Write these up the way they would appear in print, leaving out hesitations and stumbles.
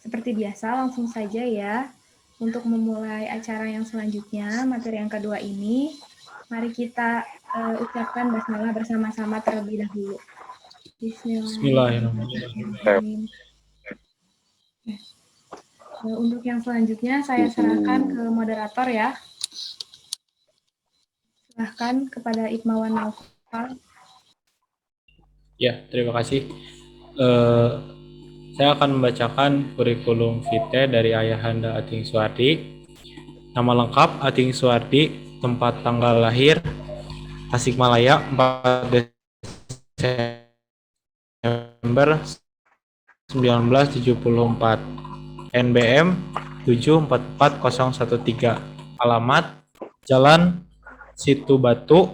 Seperti biasa, langsung saja ya. Untuk memulai acara yang selanjutnya, materi yang kedua ini, mari kita ucapkan basmalah bersama-sama terlebih dahulu. Bismillahirrahmanirrahim. Untuk yang selanjutnya, saya serahkan ke moderator ya. Silahkan kepada Ikmawan Naufal. Ya, terima kasih. Saya akan membacakan kurikulum vitae dari Ayahanda Ating Suwardi. Nama lengkap Ating Suwardi, tempat tanggal lahir Tasikmalaya 4 Desember 1974. NBM 744013. Alamat Jalan Situ Batu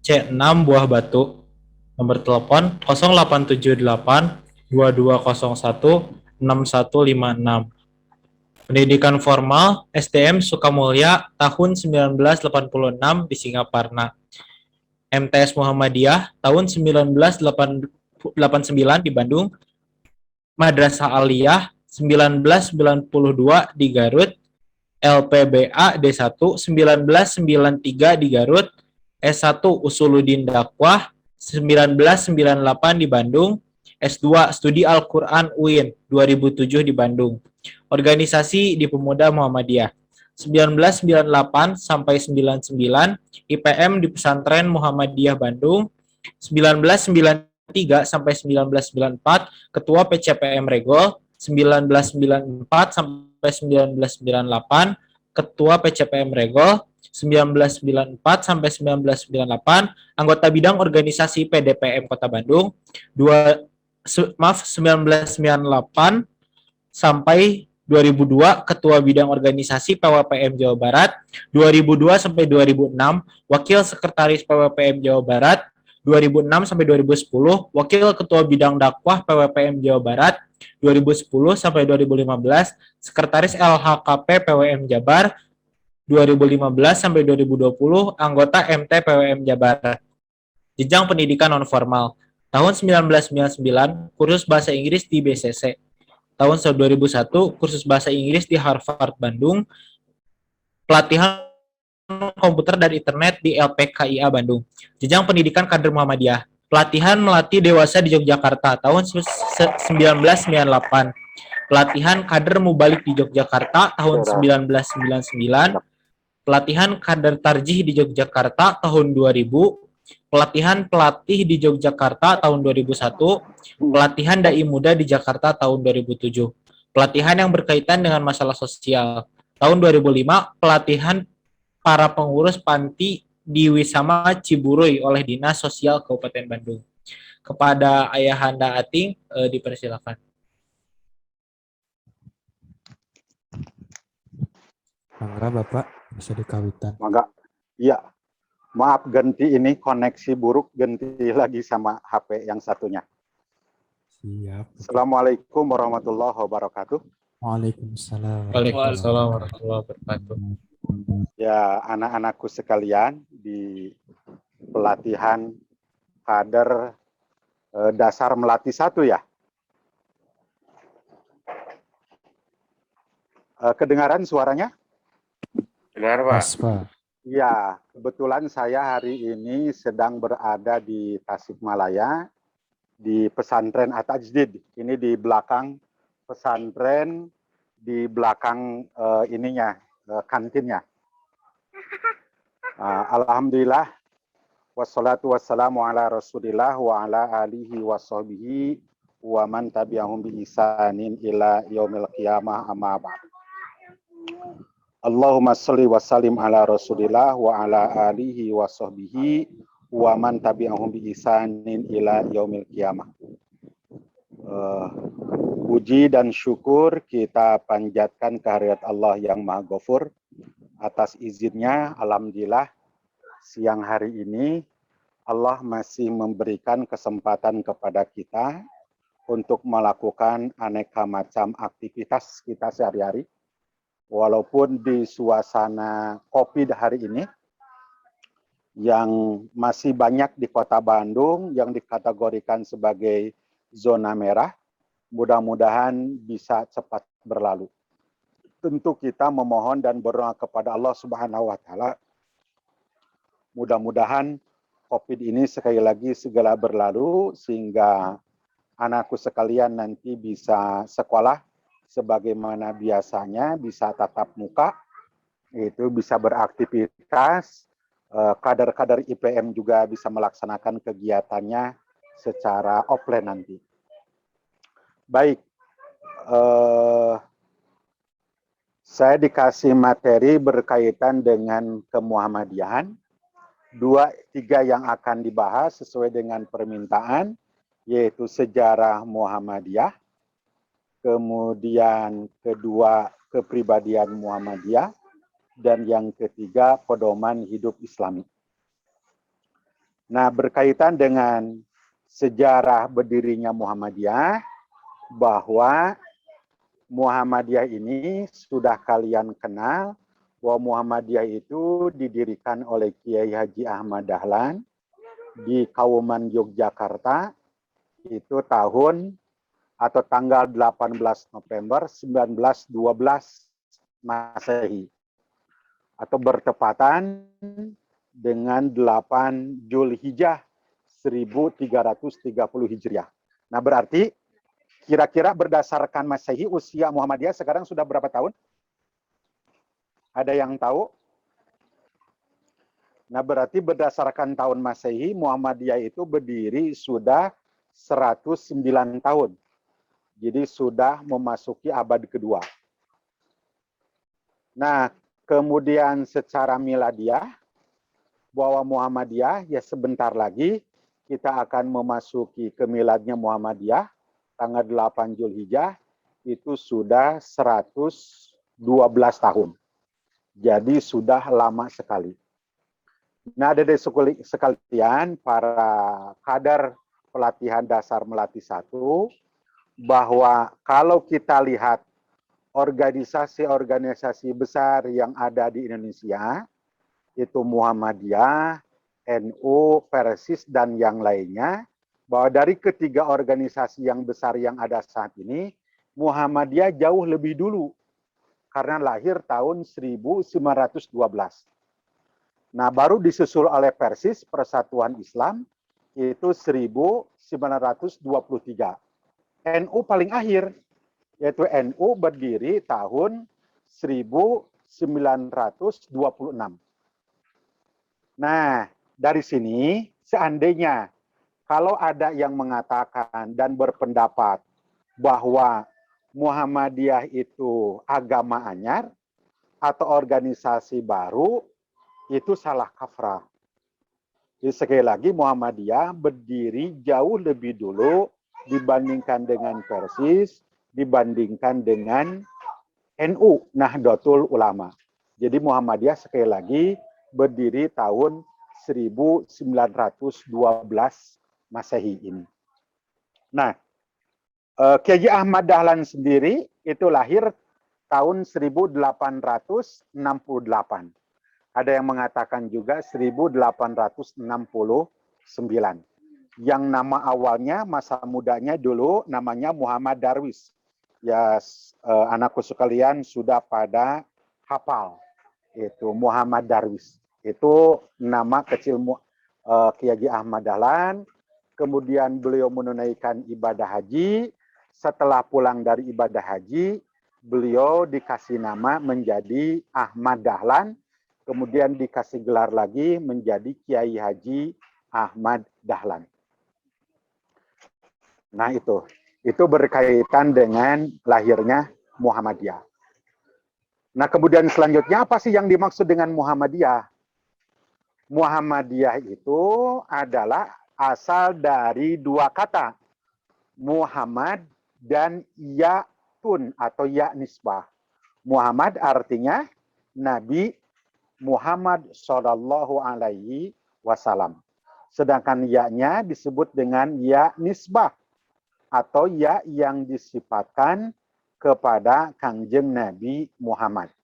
C6 Buah Batu. Nomor telepon 0878 2201 6156. Pendidikan formal STM Sukamulya tahun 1986 di Singaparna. MTS Muhammadiyah tahun 1989 di Bandung. Madrasah Aliyah 1992 di Garut. LPBA D1 1993 di Garut. S1 Usuluddin Dakwah 1998 di Bandung. S2 Studi Al-Quran UIN 2007 di Bandung. Organisasi di Pemuda Muhammadiyah 1998 sampai 99 IPM di Pesantren Muhammadiyah Bandung. 1993 sampai 1994 Ketua PCPM Regol. 1994 sampai 1998 Ketua PCPM Regol. 1994 sampai 1998 anggota bidang organisasi PDPM Kota Bandung. 1998 sampai 2002 Ketua Bidang Organisasi PWPM Jawa Barat. 2002 sampai 2006 Wakil Sekretaris PWPM Jawa Barat. 2006 sampai 2010 Wakil Ketua Bidang Dakwah PWPM Jawa Barat. 2010 sampai 2015 Sekretaris LHKP PWM Jabar. 2015 sampai 2020 anggota MT PWM Jabar. Jenjang pendidikan non formal. Tahun 1999 kursus bahasa Inggris di BCC. Tahun 2001 kursus bahasa Inggris di Harvard Bandung. Pelatihan komputer dan internet di LPKIA Bandung. Jenjang pendidikan kader Muhammadiyah. Pelatihan melatih dewasa di Yogyakarta tahun 1998. Pelatihan kader mubalik di Yogyakarta tahun 1999. Pelatihan kader tarjih di Yogyakarta tahun 2000. Pelatihan pelatih di Yogyakarta tahun 2001. Pelatihan dai muda di Jakarta tahun 2007. Pelatihan yang berkaitan dengan masalah sosial. Tahun 2005, pelatihan para pengurus panti di Wisama Ciburuy oleh Dinas Sosial Kabupaten Bandung. Kepada Ayahanda Ating, dipersilakan. Mangga Bapak, bisa dikawitan. Mangga. Iya. Maaf ganti ini koneksi buruk, ganti lagi sama HP yang satunya. Siap. Assalamualaikum warahmatullahi wabarakatuh. Waalaikumsalam. Waalaikumsalam warahmatullahi wabarakatuh. Ya, anak-anakku sekalian, di pelatihan kader dasar Melati 1 ya. Kedengaran suaranya? Benar, Pak. Pak. Ya, kebetulan saya hari ini sedang berada di Tasikmalaya, di pesantren At-Tajdid. Ini di belakang pesantren, di belakang kantinnya. Alhamdulillah, wassalatu wassalamu ala rasulillah wa ala alihi wa sahbihi wa man tabi'ahum bi ihsanin ila yaumil qiyamah amma ba'd. Allahumma sholli wa sallim ala rasulillah wa ala alihi wa sahbihi wa man tabi'ahum bi ihsanin ila yaumil qiyamah. Puji dan syukur kita panjatkan kehadirat Allah yang Maha Ghafur. Atas izinnya, alhamdulillah, siang hari ini Allah masih memberikan kesempatan kepada kita untuk melakukan aneka macam aktivitas kita sehari-hari. Walaupun di suasana COVID hari ini, yang masih banyak di kota Bandung yang dikategorikan sebagai zona merah, mudah-mudahan bisa cepat berlalu. Tentu kita memohon dan berdoa kepada Allah Subhanahu wa taala, mudah-mudahan COVID ini sekali lagi segera berlalu sehingga anakku sekalian nanti bisa sekolah sebagaimana biasanya, bisa tatap muka, itu bisa beraktivitas, kader-kader IPM juga bisa melaksanakan kegiatannya secara offline nanti. Baik, saya dikasih materi berkaitan dengan kemuhammadiyahan. 2-3 yang akan dibahas sesuai dengan permintaan, yaitu sejarah Muhammadiyah, kemudian kedua kepribadian Muhammadiyah, dan yang ketiga pedoman hidup Islami. Nah, berkaitan dengan sejarah berdirinya Muhammadiyah, bahwa Muhammadiyah ini sudah kalian kenal, bahwa Muhammadiyah itu didirikan oleh Kiai Haji Ahmad Dahlan di Kauman Yogyakarta, itu tahun atau tanggal 18 November 1912 Masehi, atau bertepatan dengan 8 Zulhijjah 1330 Hijriah. Nah, berarti kira-kira berdasarkan Masehi usia Muhammadiyah sekarang sudah berapa tahun? Ada yang tahu? Nah, berarti berdasarkan tahun Masehi, Muhammadiyah itu berdiri sudah 109 tahun. Jadi sudah memasuki abad kedua. Nah, kemudian secara miladiah, bahwa Muhammadiyah, ya sebentar lagi kita akan memasuki ke miladnya Muhammadiyah, tanggal 8 Zulhijjah, itu sudah 112 tahun. Jadi sudah lama sekali. Nah, dari sekalian para kader pelatihan dasar Melati 1, bahwa kalau kita lihat organisasi-organisasi besar yang ada di Indonesia, itu Muhammadiyah, NU, Persis, dan yang lainnya, bahwa dari ketiga organisasi yang besar yang ada saat ini, Muhammadiyah jauh lebih dulu, karena lahir tahun 1912. Nah, baru disusul oleh Persis, Persatuan Islam, itu 1923. NU paling akhir, yaitu NU berdiri tahun 1926. Nah, dari sini, seandainya kalau ada yang mengatakan dan berpendapat bahwa Muhammadiyah itu agama anyar atau organisasi baru, itu salah kaprah. Jadi sekali lagi Muhammadiyah berdiri jauh lebih dulu dibandingkan dengan Persis, dibandingkan dengan NU, Nahdlatul Ulama. Jadi Muhammadiyah sekali lagi berdiri tahun 1912 Masehi ini. Nah, Kiai Ahmad Dahlan sendiri itu lahir tahun 1868. Ada yang mengatakan juga 1869. Yang nama awalnya, masa mudanya dulu namanya Muhammad Darwis. Ya, anakku sekalian sudah pada hafal. Itu Muhammad Darwis. Itu nama kecil Kiai Ahmad Dahlan. Kemudian beliau menunaikan ibadah haji. Setelah pulang dari ibadah haji, beliau dikasih nama menjadi Ahmad Dahlan. Kemudian dikasih gelar lagi menjadi Kiai Haji Ahmad Dahlan. Nah, itu berkaitan dengan lahirnya Muhammadiyah. Nah, kemudian selanjutnya apa sih yang dimaksud dengan Muhammadiyah? Muhammadiyah itu adalah asal dari dua kata, Muhammad dan Ya'tun atau Ya nisbah. Muhammad artinya Nabi Muhammad Shallallahu Alaihi Wasallam. Sedangkan Ya-nya disebut dengan Ya nisbah atau Ya yang disifatkan kepada Kangjeng Nabi Muhammad.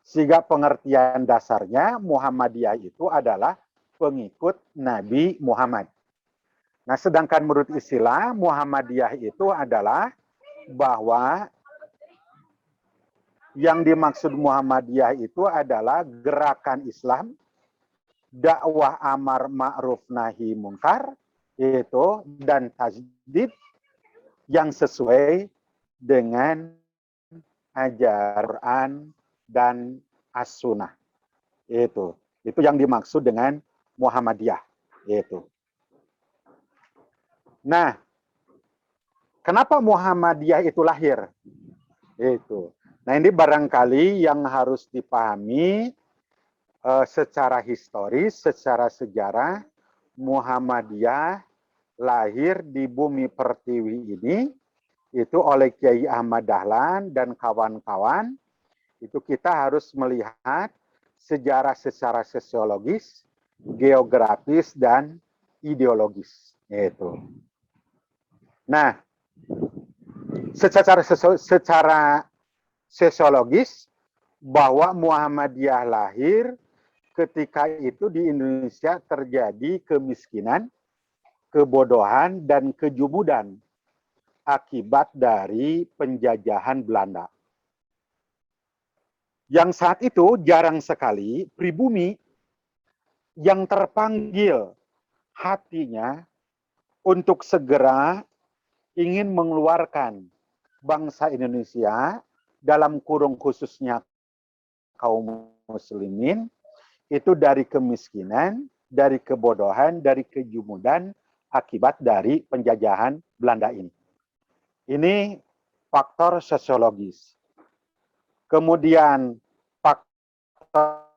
Sehingga pengertian dasarnya Muhammadiyah itu adalah pengikut Nabi Muhammad. Nah, sedangkan menurut istilah Muhammadiyah itu adalah bahwa yang dimaksud Muhammadiyah itu adalah gerakan Islam, dakwah amar ma'ruf nahi mungkar, itu dan tajdid yang sesuai dengan ajaran dan as-sunnah. Itu yang dimaksud dengan Muhammadiyah. Itu. Nah, kenapa Muhammadiyah itu lahir? Itu. Nah, ini barangkali yang harus dipahami secara historis, secara sejarah. Muhammadiyah lahir di bumi pertiwi ini itu oleh Kiai Ahmad Dahlan dan kawan-kawan. Itu kita harus melihat sejarah secara sosiologis, geografis, dan ideologis. Itu. Nah, secara sosiologis, bahwa Muhammadiyah lahir ketika itu di Indonesia terjadi kemiskinan, kebodohan, dan kejumudan akibat dari penjajahan Belanda. Yang saat itu jarang sekali pribumi yang terpanggil hatinya untuk segera ingin mengeluarkan bangsa Indonesia, dalam kurung khususnya kaum muslimin, itu dari kemiskinan, dari kebodohan, dari kejumudan akibat dari penjajahan Belanda ini. Ini faktor sosiologis. Kemudian faktor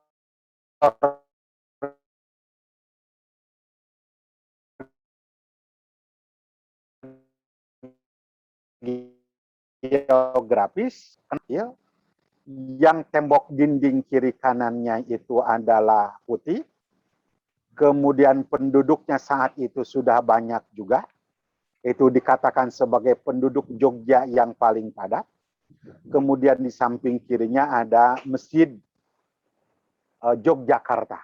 geografis, yang tembok dinding kiri kanannya itu adalah putih. Kemudian penduduknya saat itu sudah banyak juga. Itu dikatakan sebagai penduduk Jogja yang paling padat. Kemudian di samping kirinya ada Masjid Yogyakarta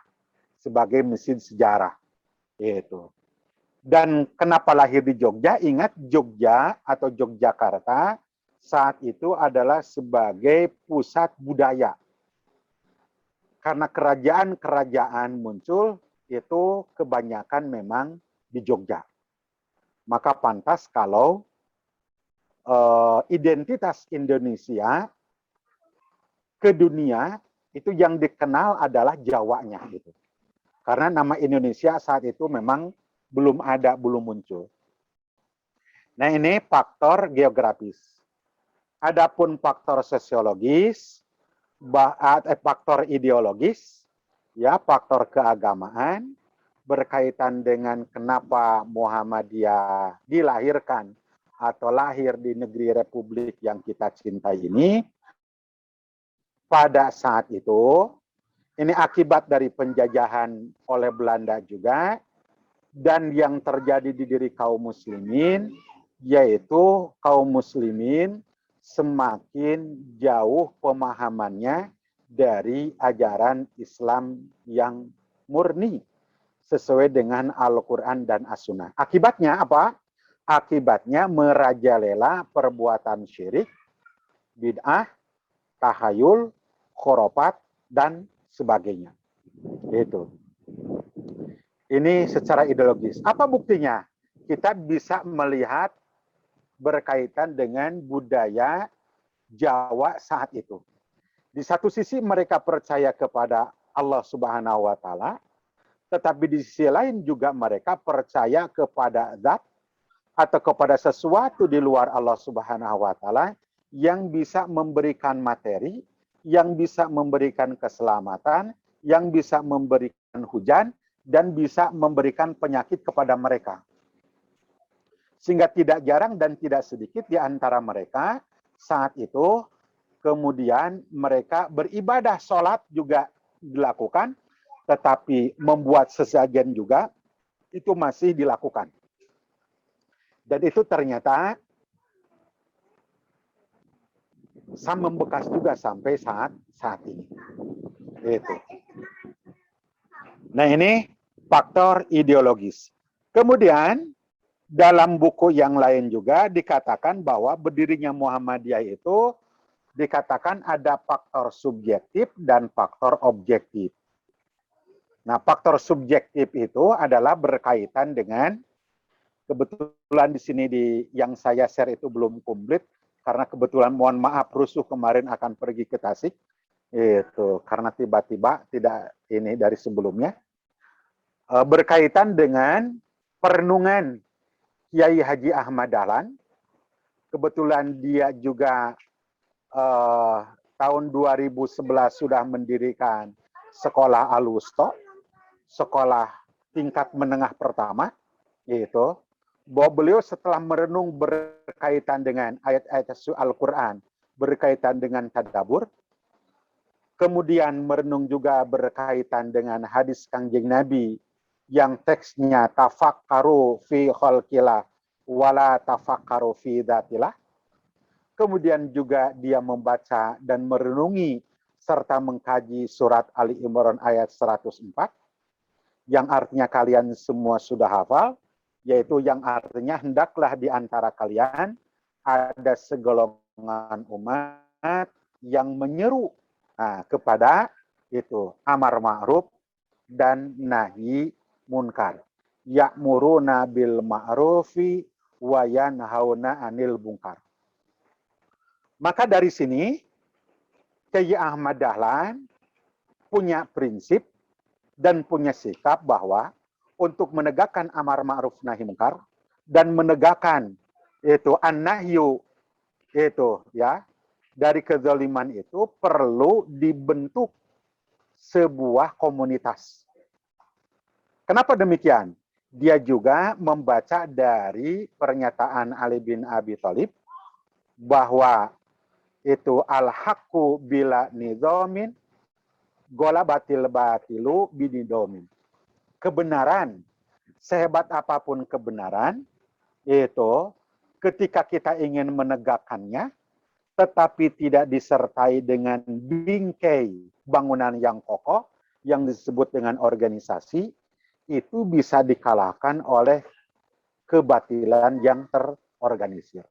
sebagai masjid sejarah. Itu. Dan kenapa lahir di Jogja? Ingat, Jogja atau Yogyakarta saat itu adalah sebagai pusat budaya. Karena kerajaan-kerajaan muncul, itu kebanyakan memang di Jogja. Maka pantas kalau identitas Indonesia ke dunia itu yang dikenal adalah Jawanya. Gitu. Karena nama Indonesia saat itu memang belum ada, belum muncul. Nah, ini faktor geografis. Adapun faktor sosiologis, faktor ideologis, ya, faktor keagamaan berkaitan dengan kenapa Muhammadiyah dilahirkan atau lahir di negeri Republik yang kita cintai ini. Pada saat itu, ini akibat dari penjajahan oleh Belanda juga, dan yang terjadi di diri kaum muslimin, yaitu kaum muslimin semakin jauh pemahamannya dari ajaran Islam yang murni sesuai dengan Al-Quran dan As-Sunnah. Akibatnya apa? Akibatnya merajalela perbuatan syirik, bid'ah, tahayul, khurafat, dan sebagainya. Itu. Ini secara ideologis. Apa buktinya? Kita bisa melihat berkaitan dengan budaya Jawa saat itu. Di satu sisi mereka percaya kepada Allah Subhanahu wa taala, tetapi di sisi lain juga mereka percaya kepada zat atau kepada sesuatu di luar Allah Subhanahu wa taala yang bisa memberikan materi, yang bisa memberikan keselamatan, yang bisa memberikan hujan, dan bisa memberikan penyakit kepada mereka. Sehingga tidak jarang dan tidak sedikit di antara mereka saat itu kemudian mereka beribadah, sholat juga dilakukan, tetapi membuat sesajen juga itu masih dilakukan. Dan itu ternyata membekas juga sampai saat ini. Itu. Nah, ini faktor ideologis. Kemudian dalam buku yang lain juga dikatakan bahwa berdirinya Muhammadiyah itu dikatakan ada faktor subjektif dan faktor objektif. Nah, faktor subjektif itu adalah berkaitan dengan, kebetulan di sini yang saya share itu belum komplit karena kebetulan mohon maaf rusuh kemarin akan pergi ke Tasik itu karena tiba-tiba tidak ini dari sebelumnya, berkaitan dengan perenungan Kiai Haji Ahmad Dahlan. Kebetulan dia juga tahun 2011 sudah mendirikan sekolah Al-Wusta, sekolah tingkat menengah pertama, yaitu bahwa beliau setelah merenung berkaitan dengan ayat-ayat Al-Quran, berkaitan dengan tadabbur, kemudian merenung juga berkaitan dengan hadis Kangjeng Nabi yang teksnya tafakkaru fi khalqillah wala tafakkaru fi dzatillah. Kemudian juga dia membaca dan merenungi serta mengkaji surat Ali Imran ayat 104 yang artinya kalian semua sudah hafal, yaitu yang artinya hendaklah di antara kalian ada segolongan umat yang menyeru kepada itu amar ma'ruf dan nahi munkar. Ya'muruna bil ma'rufi wa yanhauna 'anil munkar. Maka dari sini Kiai Ahmad Dahlan punya prinsip dan punya sikap bahwa untuk menegakkan amar ma'ruf nahi munkar dan menegakkan itu an-nahyu itu ya dari kezaliman itu perlu dibentuk sebuah komunitas. Kenapa demikian? Dia juga membaca dari pernyataan Ali bin Abi Thalib bahwa itu al-haqqu bila nizamin golabatil batilu binidomin. Kebenaran, sehebat apapun kebenaran, itu ketika kita ingin menegakkannya, tetapi tidak disertai dengan bingkai bangunan yang kokoh, yang disebut dengan organisasi, itu bisa dikalahkan oleh kebatilan yang terorganisir.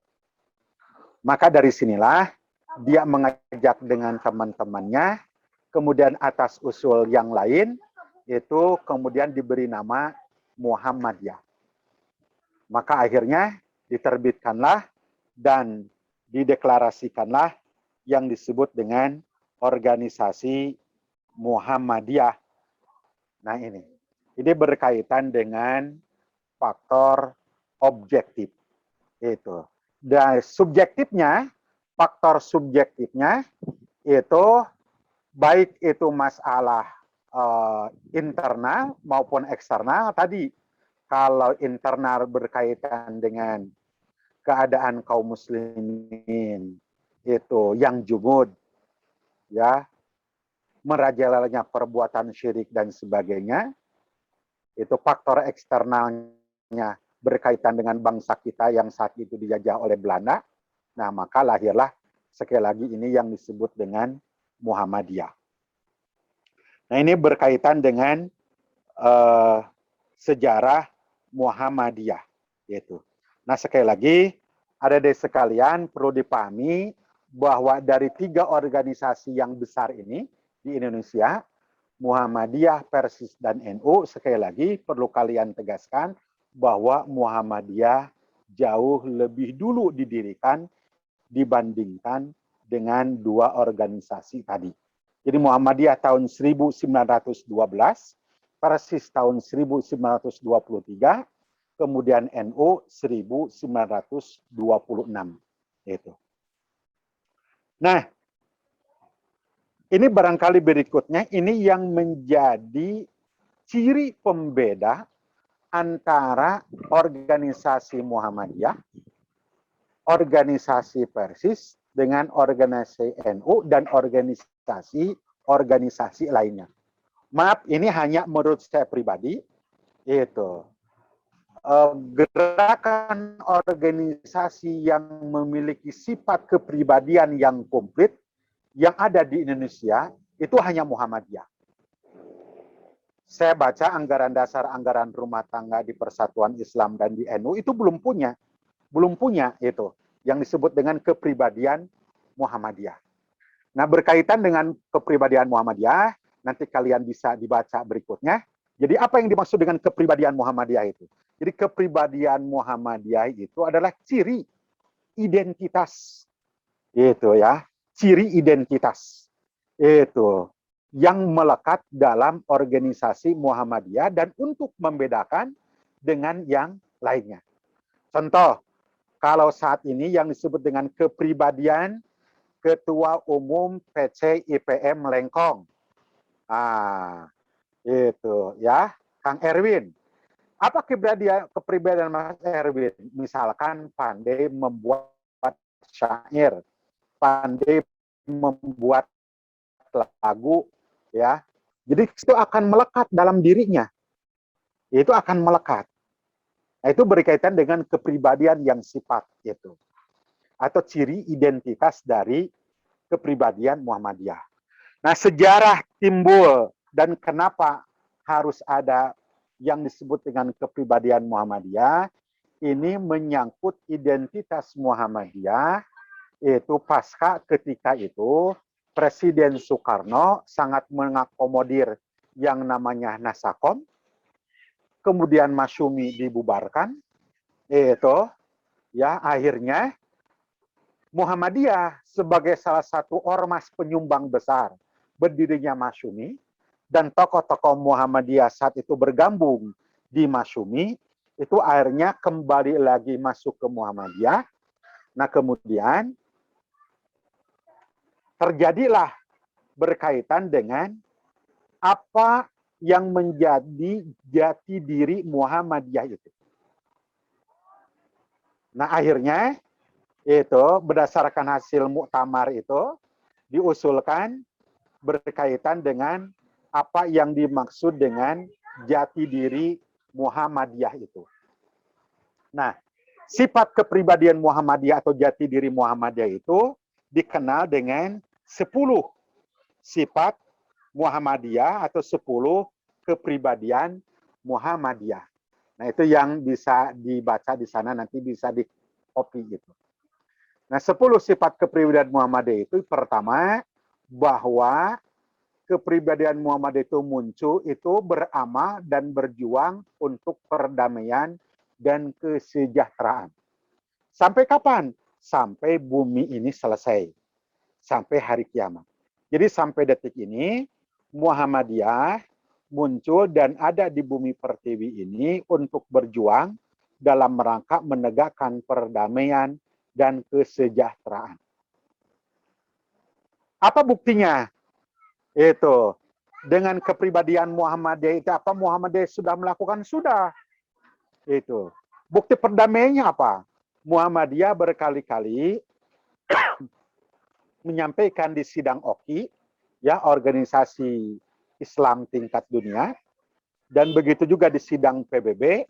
Maka dari sinilah dia mengajak dengan teman-temannya, kemudian atas usul yang lain, itu kemudian diberi nama Muhammadiyah. Maka akhirnya diterbitkanlah dan dideklarasikanlah yang disebut dengan organisasi Muhammadiyah. Nah ini berkaitan dengan faktor objektif. Itu. Dan subjektifnya, faktor subjektifnya itu baik itu masalah internal maupun eksternal. Tadi kalau internal berkaitan dengan keadaan kaum muslimin itu yang jumud, ya, merajalelanya perbuatan syirik dan sebagainya, itu faktor eksternalnya berkaitan dengan bangsa kita yang saat itu dijajah oleh Belanda. Nah, maka lahirlah sekali lagi ini yang disebut dengan Muhammadiyah. Nah, ini berkaitan dengan sejarah Muhammadiyah. Yaitu. Nah, sekali lagi, adik-adik sekalian perlu dipahami bahwa dari 3 organisasi yang besar ini di Indonesia, Muhammadiyah, Persis, dan NU, sekali lagi perlu kalian tegaskan bahwa Muhammadiyah jauh lebih dulu didirikan dibandingkan dengan 2 organisasi tadi. Jadi Muhammadiyah tahun 1912, Persis tahun 1923, kemudian NU 1926. Itu. Nah, ini barangkali berikutnya, ini yang menjadi ciri pembeda antara organisasi Muhammadiyah, organisasi Persis, dengan organisasi NU dan organisasi lainnya. Maaf, ini hanya menurut saya pribadi, itu gerakan organisasi yang memiliki sifat kepribadian yang komplit yang ada di Indonesia itu hanya Muhammadiyah. Saya baca anggaran dasar anggaran rumah tangga di Persatuan Islam dan di NU itu belum punya itu yang disebut dengan kepribadian Muhammadiyah. Nah, berkaitan dengan kepribadian Muhammadiyah, nanti kalian bisa dibaca berikutnya. Jadi apa yang dimaksud dengan kepribadian Muhammadiyah itu? Jadi kepribadian Muhammadiyah itu adalah ciri identitas. Itu ya, ciri identitas. Itu yang melekat dalam organisasi Muhammadiyah dan untuk membedakan dengan yang lainnya. Contoh, kalau saat ini yang disebut dengan kepribadian Ketua Umum PC IPM Lengkong. Itu ya, Kang Erwin. Apa kepribadian Mas Erwin? Misalkan pandai membuat syair, pandai membuat lagu, ya. Jadi itu akan melekat dalam dirinya. Itu akan melekat. Nah, itu berkaitan dengan kepribadian yang sifat itu. Atau ciri identitas dari kepribadian Muhammadiyah. Nah, sejarah timbul dan kenapa harus ada yang disebut dengan kepribadian Muhammadiyah, ini menyangkut identitas Muhammadiyah, itu pasca ketika itu Presiden Soekarno sangat mengakomodir yang namanya Nasakom, kemudian Masyumi dibubarkan, itu ya akhirnya Muhammadiyah sebagai salah satu ormas penyumbang besar berdirinya Masyumi dan tokoh-tokoh Muhammadiyah saat itu bergabung di Masyumi, itu akhirnya kembali lagi masuk ke Muhammadiyah. Nah, kemudian terjadilah berkaitan dengan apa yang menjadi jati diri Muhammadiyah itu. Nah, akhirnya itu berdasarkan hasil muktamar itu diusulkan berkaitan dengan apa yang dimaksud dengan jati diri Muhammadiyah itu. Nah, sifat kepribadian Muhammadiyah atau jati diri Muhammadiyah itu dikenal dengan 10 sifat Muhammadiyah atau 10 kepribadian Muhammadiyah. Nah, itu yang bisa dibaca di sana, nanti bisa di copy gitu. Nah, 10 sifat kepribadian Muhammadiyah itu pertama, bahwa kepribadian Muhammadiyah itu muncul itu beramal dan berjuang untuk perdamaian dan kesejahteraan. Sampai kapan? Sampai bumi ini selesai. Sampai hari kiamat. Jadi sampai detik ini, Muhammadiyah muncul dan ada di bumi pertiwi ini untuk berjuang dalam rangka menegakkan perdamaian dan kesejahteraan. Apa buktinya? Itu dengan kepribadian Muhammadiyah itu apa Muhammadiyah sudah melakukan? Sudah. Itu. Bukti perdamaiannya apa? Muhammadiyah berkali-kali menyampaikan di sidang OKI, ya, organisasi Islam tingkat dunia, dan begitu juga di sidang PBB,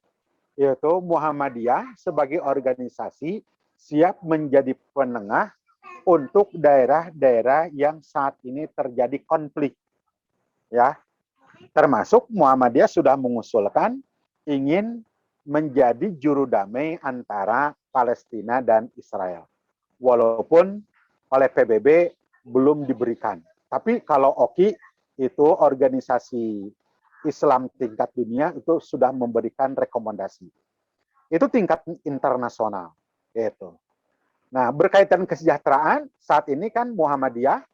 yaitu Muhammadiyah sebagai organisasi siap menjadi penengah untuk daerah-daerah yang saat ini terjadi konflik. Ya, termasuk Muhammadiyah sudah mengusulkan ingin menjadi juru damai antara Palestina dan Israel. Walaupun oleh PBB belum diberikan. Tapi kalau OKI itu organisasi Islam tingkat dunia itu sudah memberikan rekomendasi. Itu tingkat internasional. Gitu. Nah, berkaitan kesejahteraan, saat ini kan Muhammadiyah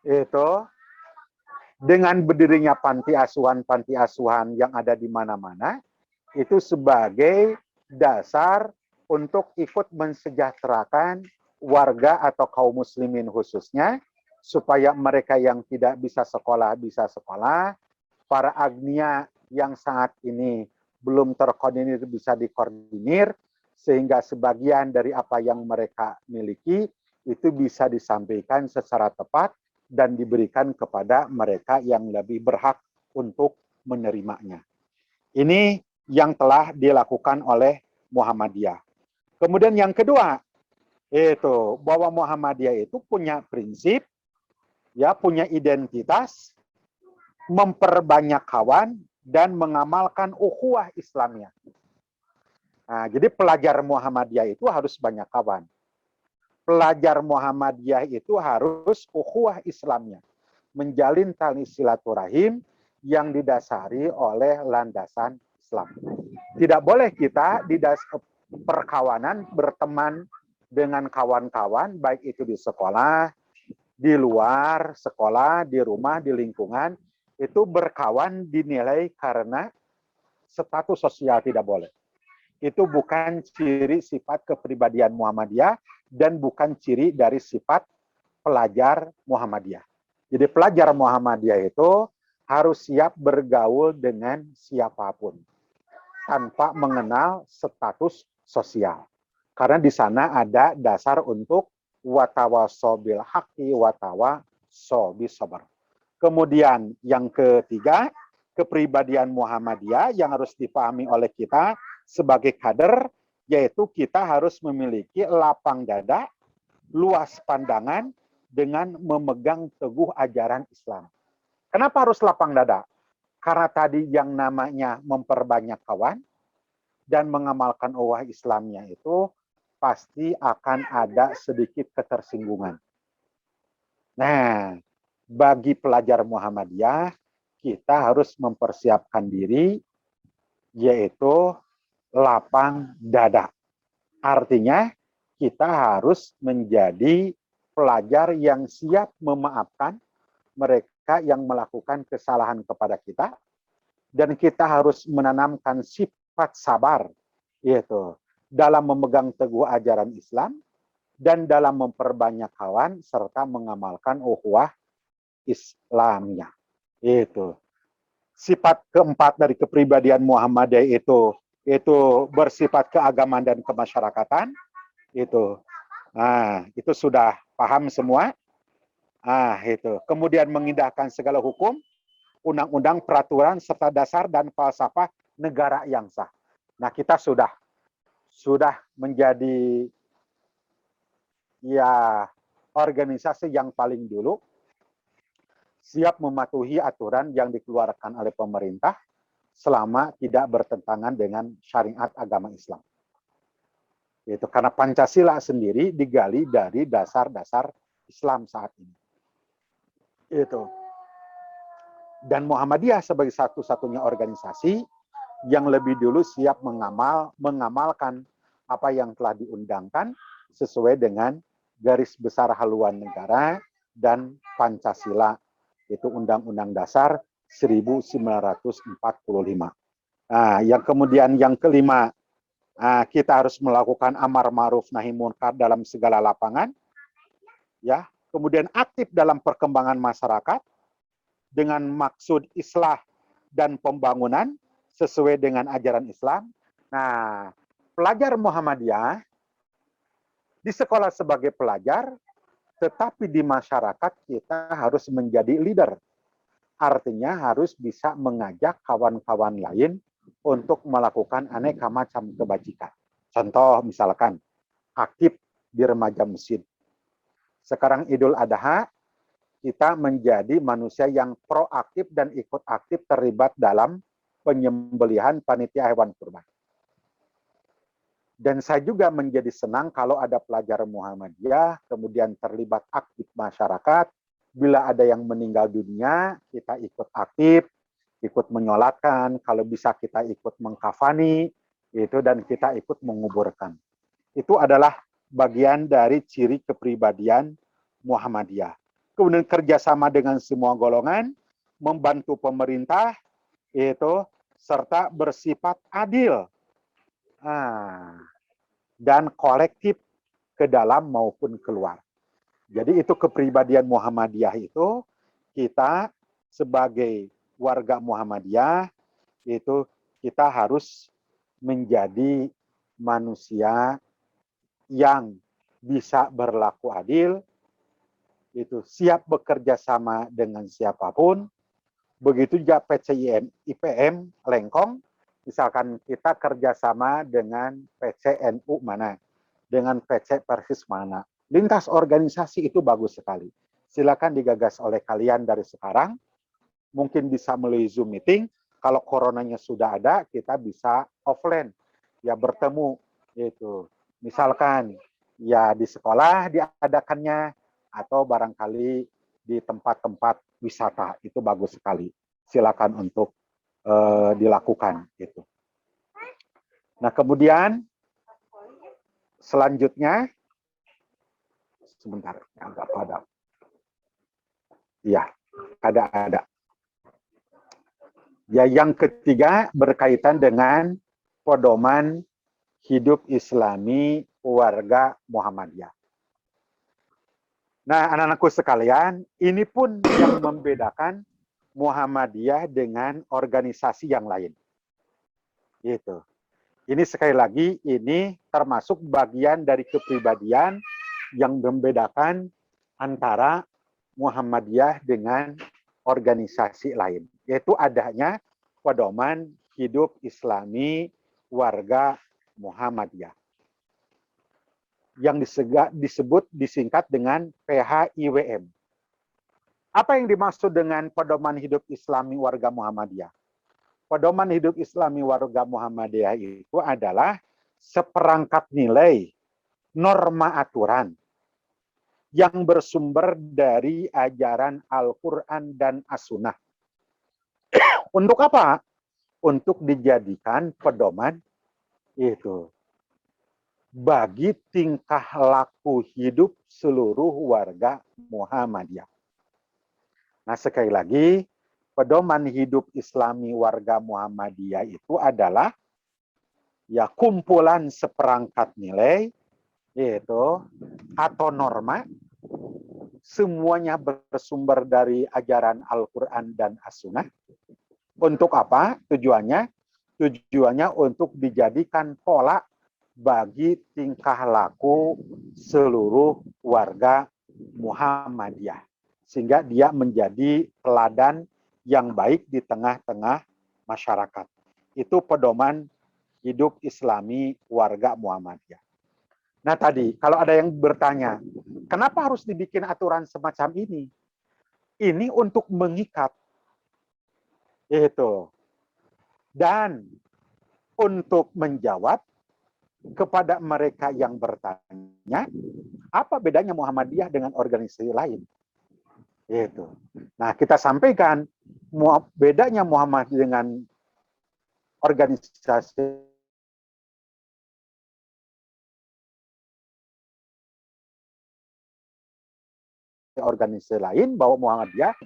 itu dengan berdirinya panti asuhan yang ada di mana-mana, itu sebagai dasar untuk ikut mensejahterakan warga atau kaum muslimin khususnya, supaya mereka yang tidak bisa sekolah, para agnia yang saat ini belum terkoordinir bisa dikoordinir, sehingga sebagian dari apa yang mereka miliki itu bisa disampaikan secara tepat dan diberikan kepada mereka yang lebih berhak untuk menerimanya. Ini yang telah dilakukan oleh Muhammadiyah. Kemudian yang kedua, itu bahwa Muhammadiyah itu punya prinsip, ya, punya identitas, memperbanyak kawan, dan mengamalkan ukhuwah Islamiyah. Nah, jadi pelajar Muhammadiyah itu harus banyak kawan. Pelajar Muhammadiyah itu harus ukhuwah Islamiyah, menjalin tali silaturahim yang didasari oleh landasan Islam. Tidak boleh kita di perkawanan berteman dengan kawan-kawan, baik itu di sekolah, di luar sekolah, di rumah, di lingkungan, itu berkawan dinilai karena status sosial, tidak boleh. Itu bukan ciri sifat kepribadian Muhammadiyah dan bukan ciri dari sifat pelajar Muhammadiyah. Jadi pelajar Muhammadiyah itu harus siap bergaul dengan siapapun tanpa mengenal status sosial. Karena di sana ada dasar untuk watawasobil haqi watawasobil sabar. Kemudian yang ketiga, kepribadian Muhammadiyah yang harus dipahami oleh kita sebagai kader, yaitu kita harus memiliki lapang dada, luas pandangan, dengan memegang teguh ajaran Islam. Kenapa harus lapang dada? Karena tadi yang namanya memperbanyak kawan dan mengamalkan ukhuwah Islamnya itu pasti akan ada sedikit ketersinggungan. Nah, bagi pelajar Muhammadiyah, kita harus mempersiapkan diri, yaitu lapang dada. Artinya, kita harus menjadi pelajar yang siap memaafkan mereka yang melakukan kesalahan kepada kita, dan kita harus menanamkan sifat sabar, yaitu dalam memegang teguh ajaran Islam, dan dalam memperbanyak kawan, serta mengamalkan ukhuwah Islamnya. Itu. Sifat keempat dari kepribadian Muhammadiyah itu bersifat keagamaan dan kemasyarakatan. Itu. Nah, itu sudah paham semua. Ah, itu. Kemudian mengindahkan segala hukum, undang-undang, peraturan, serta dasar dan falsafah negara yang sah. Nah, kita sudah menjadi ya organisasi yang paling dulu siap mematuhi aturan yang dikeluarkan oleh pemerintah selama tidak bertentangan dengan syariat agama Islam. Itu karena Pancasila sendiri digali dari dasar-dasar Islam saat ini. Itu. Dan Muhammadiyah sebagai satu-satunya organisasi yang lebih dulu siap mengamalkan apa yang telah diundangkan sesuai dengan garis besar haluan negara dan Pancasila, itu Undang-Undang Dasar 1945. Nah, yang kemudian yang kelima, kita harus melakukan amar ma'ruf nahi munkar dalam segala lapangan, ya. Kemudian aktif dalam perkembangan masyarakat dengan maksud islah dan pembangunan sesuai dengan ajaran Islam. Nah, pelajar Muhammadiyah di sekolah sebagai pelajar, tetapi di masyarakat kita harus menjadi leader. Artinya harus bisa mengajak kawan-kawan lain untuk melakukan aneka macam kebajikan. Contoh misalkan, aktif di remaja masjid. Sekarang Idul Adha, kita menjadi manusia yang proaktif dan ikut aktif terlibat dalam penyembelihan panitia hewan kurban. Dan saya juga menjadi senang kalau ada pelajar Muhammadiyah, kemudian terlibat aktif masyarakat. Bila ada yang meninggal dunia, kita ikut aktif, ikut menyolatkan, kalau bisa kita ikut mengkafani, itu, dan kita ikut menguburkan. Itu adalah bagian dari ciri kepribadian Muhammadiyah. Kemudian kerjasama dengan semua golongan, membantu pemerintah, itu, serta bersifat adil. Dan kolektif ke dalam maupun keluar. Jadi itu kepribadian Muhammadiyah itu, kita sebagai warga Muhammadiyah itu kita harus menjadi manusia yang bisa berlaku adil, itu siap bekerja sama dengan siapapun. Begitu juga PCIM IPM Lengkong, misalkan kita kerjasama dengan PCNU mana, dengan PC Persis mana. Lintas organisasi itu bagus sekali. Silakan digagas oleh kalian dari sekarang. mungkin bisa melalui Zoom meeting. Kalau coronanya sudah ada, kita bisa offline, ya bertemu. Itu, misalkan ya di sekolah diadakannya, atau barangkali di tempat-tempat wisata, itu bagus sekali. Silakan untuk dilakukan. Itu. Nah kemudian selanjutnya, sebentar, agak padam. Iya, ada. Ya, yang ketiga berkaitan dengan pedoman hidup Islami warga Muhammadiyah. Nah, anak-anakku sekalian, ini pun yang membedakan Muhammadiyah dengan organisasi yang lain. Gitu. Ini sekali lagi, ini termasuk bagian dari kepribadian yang membedakan antara Muhammadiyah dengan organisasi lain, yaitu adanya pedoman hidup Islami warga Muhammadiyah yang disebut disingkat dengan PHIWM. Apa yang dimaksud dengan pedoman hidup Islami warga Muhammadiyah? Pedoman hidup Islami warga Muhammadiyah itu adalah seperangkat nilai, norma aturan yang bersumber dari ajaran Al-Quran dan As-Sunnah. Untuk apa? Untuk dijadikan pedoman itu bagi tingkah laku hidup seluruh warga Muhammadiyah. Nah, sekali lagi, pedoman hidup Islami warga Muhammadiyah itu adalah ya kumpulan seperangkat nilai, yaitu atau norma, semuanya bersumber dari ajaran Al-Quran dan As-Sunnah. Untuk apa tujuannya? Tujuannya untuk dijadikan pola bagi tingkah laku seluruh warga Muhammadiyah. Sehingga dia menjadi teladan yang baik di tengah-tengah masyarakat. Itu pedoman hidup Islami warga Muhammadiyah. Nah tadi, kalau ada yang bertanya, kenapa harus dibikin aturan semacam ini? Ini untuk mengikat. Itu. Dan untuk menjawab kepada mereka yang bertanya, apa bedanya Muhammadiyah dengan organisasi lain? Itu. Nah, kita sampaikan bedanya Muhammadiyah dengan organisasi lain, bahwa Muhammadiyah